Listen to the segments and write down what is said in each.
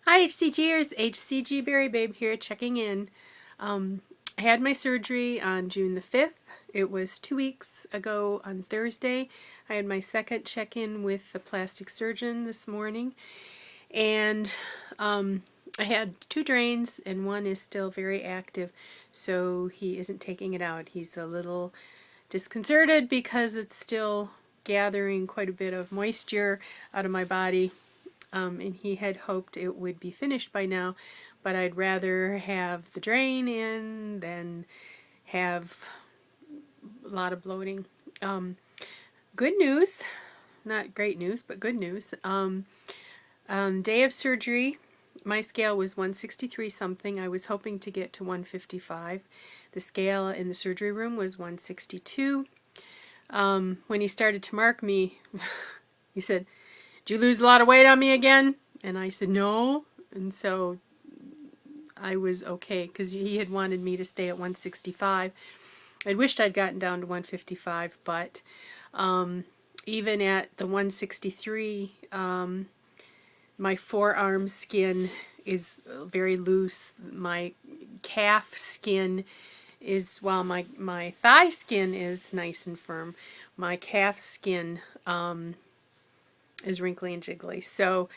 Hi HCGers, HCG Berry Babe here checking in. I had my surgery on June the 5th. It was 2 weeks ago on Thursday. I had my second check-in with the plastic surgeon this morning, and I had 2 drains and one is still very active, so he isn't taking it out. He's a little disconcerted because it's still gathering quite a bit of moisture out of my body, and he had hoped it would be finished by now, but I'd rather have the drain in than have a lot of bloating. Good news, not great news, but good news. Day of surgery, my scale was 163 something. I was hoping to get to 155. The scale in the surgery room was 162. When he started to mark me, he said, "Did you lose a lot of weight on me again?" And I said, "No." And so I was okay because he had wanted me to stay at 165. I wished I'd gotten down to 155, but even at the 163, my forearm skin is very loose. My calf skin is, while my thigh skin is nice and firm, my calf skin is wrinkly and jiggly. So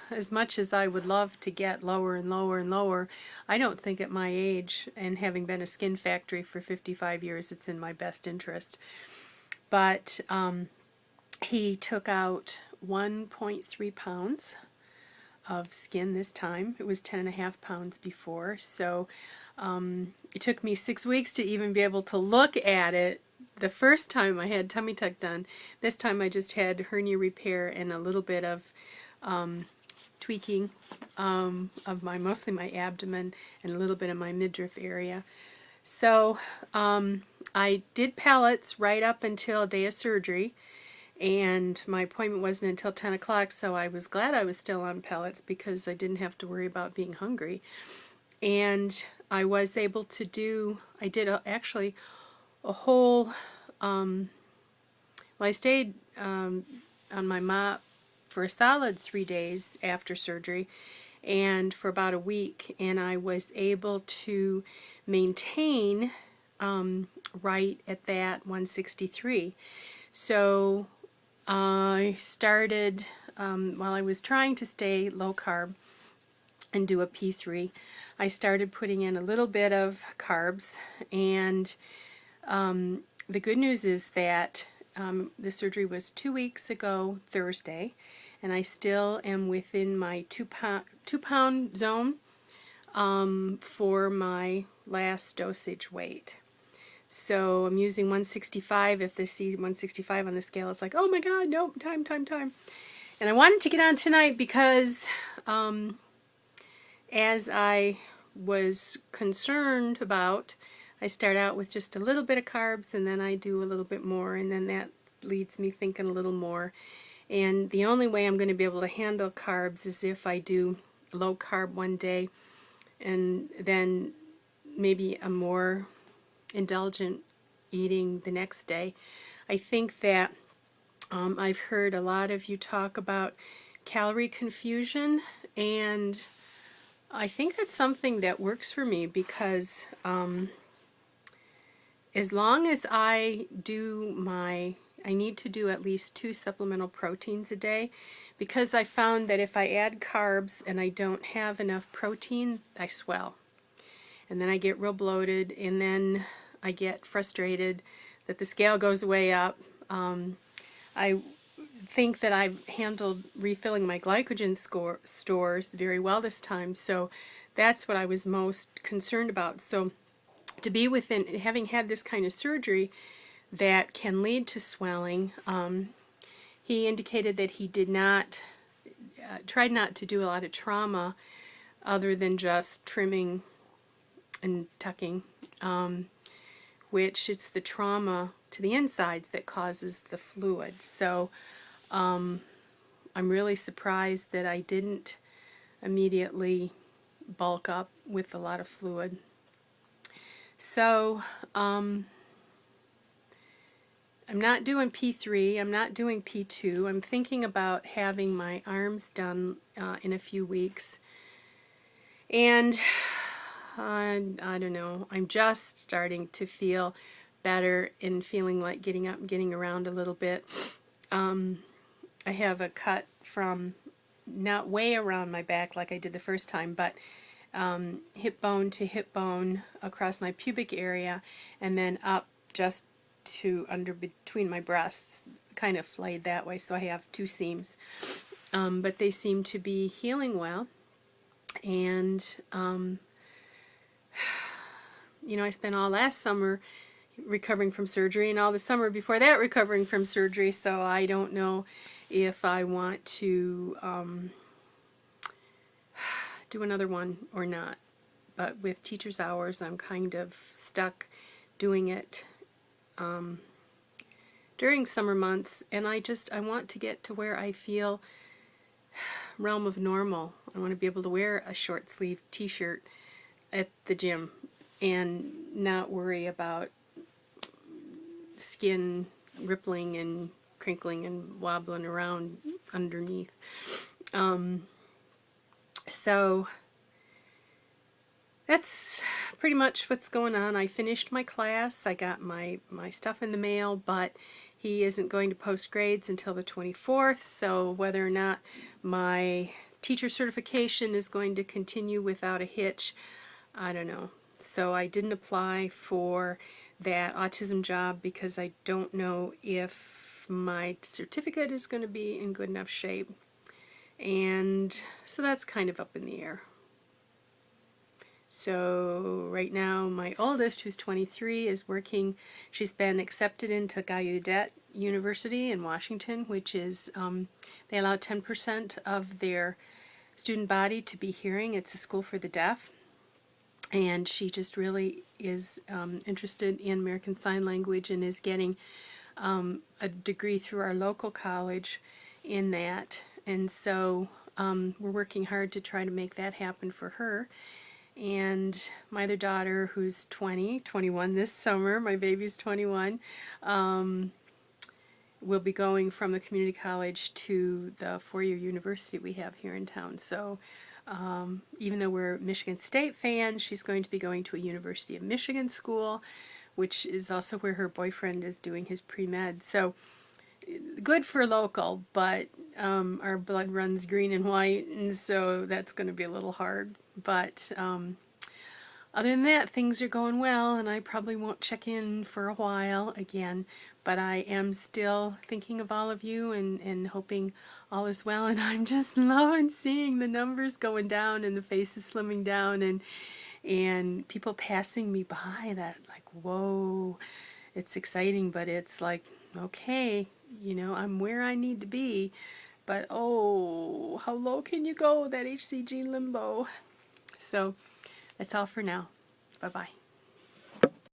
as much as I would love to get lower and lower and lower, I don't think at my age, and having been a skin factory for 55 years, it's in my best interest. But he took out 1.3 pounds of skin this time. It was 10.5 pounds before, so it took me 6 weeks to even be able to look at it. The first time I had tummy tuck done. This time I just had hernia repair and a little bit of tweaking of mostly my abdomen and a little bit of my midriff area. So I did pellets right up until day of surgery, and my appointment wasn't until 10 o'clock, so I was glad I was still on pellets because I didn't have to worry about being hungry. And I was able to do, I did actually a whole, I stayed on my mop for a solid 3 days after surgery and for about a week, and I was able to maintain right at that 163. So I started, while I was trying to stay low carb and do a P3, I started putting in a little bit of carbs, and the good news is that the surgery was 2 weeks ago Thursday, and I still am within my 2 pound zone for my last dosage weight. So I'm using 165. If they see 165 on the scale, it's like, oh my god, nope, time. And I wanted to get on tonight because as I was concerned about, I start out with just a little bit of carbs, and then I do a little bit more, and then that leads me thinking a little more. And the only way I'm going to be able to handle carbs is if I do low carb one day and then maybe a more indulgent eating the next day. I think that I've heard a lot of you talk about calorie confusion, and I think that's something that works for me because as long as I need to do at least 2 supplemental proteins a day, because I found that if I add carbs and I don't have enough protein, I swell. And then I get real bloated, and then I get frustrated that the scale goes way up. I think that I've handled refilling my glycogen stores very well this time, so that's what I was most concerned about. So to be within, having had this kind of surgery that can lead to swelling, he indicated that he did not, tried not to do a lot of trauma other than just trimming and tucking, which it's the trauma to the insides that causes the fluid. So I'm really surprised that I didn't immediately bulk up with a lot of fluid. So I'm not doing P3, I'm not doing P2. I'm thinking about having my arms done in a few weeks. And I don't know, I'm just starting to feel better and feeling like getting up and getting around a little bit. I have a cut from not way around my back like I did the first time, but hip bone to hip bone across my pubic area, and then up just to under between my breasts, kind of flayed that way, so I have two seams. But they seem to be healing well, and you know, I spent all last summer recovering from surgery and all the summer before that recovering from surgery, so I don't know if I want to do another one or not. But with teacher's hours, I'm kind of stuck doing it during summer months, and I want to get to where I feel realm of normal. I want to be able to wear a short sleeve t-shirt at the gym and not worry about skin rippling and crinkling and wobbling around underneath. So that's pretty much what's going on. I finished my class. I got my stuff in the mail, but he isn't going to post grades until the 24th, so whether or not my teacher certification is going to continue without a hitch, I don't know. So I didn't apply for that autism job because I don't know if my certificate is going to be in good enough shape. And so that's kind of up in the air. So right now my oldest, who's 23, is working. She's been accepted into Gallaudet University in Washington, which is, they allow 10% of their student body to be hearing. It's a school for the deaf. And she just really is interested in American Sign Language and is getting a degree through our local college in that. And so we're working hard to try to make that happen for her. And my other daughter, who's 21 this summer, my baby's 21, will be going from the community college to the four-year university we have here in town. So even though we're Michigan State fans, she's going to be going to a University of Michigan school, which is also where her boyfriend is doing his pre-med. So good for local, but our blood runs green and white, and so that's going to be a little hard. But other than that, things are going well, and I probably won't check in for a while again, but I am still thinking of all of you and hoping all is well, and I'm just loving seeing the numbers going down and the faces slimming down and people passing me by. That, like, whoa, it's exciting, but it's like, okay, you know, I'm where I need to be, but oh, how low can you go, that HCG limbo? So that's all for now. Bye-bye.